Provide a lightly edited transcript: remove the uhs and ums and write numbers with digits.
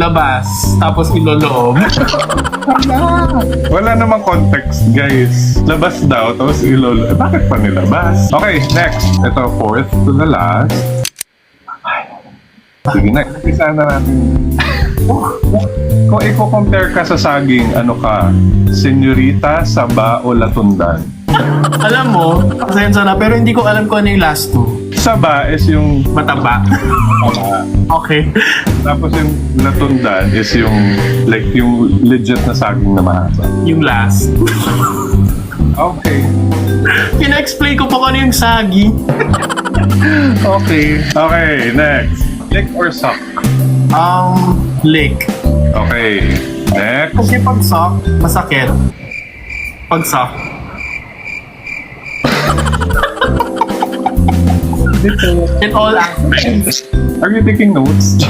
labas, tapos iloloob. Wala namang context, guys. Labas daw, tapos ilolo. Bakit pa nilabas? Okay, next. Ito, fourth to the last. Sige, next. Isa na natin. Kung i-compare ka sa saging, ano ka? Senyorita, saba, o latundan? Alam mo, pasensya na, pero hindi ko alam kung ano yung last two. Saba is yung Mataba. Okay. tapos yung latundan is yung like yung legit na saging na mahaba. Yung last. Okay. Pina-explain ko pa kung ano yung sagi. Okay. Okay, next. Lick or suck? Lick. Okay. Next. Kasi pag sock, masakit. Pag sock. In all aspects. Are you taking notes?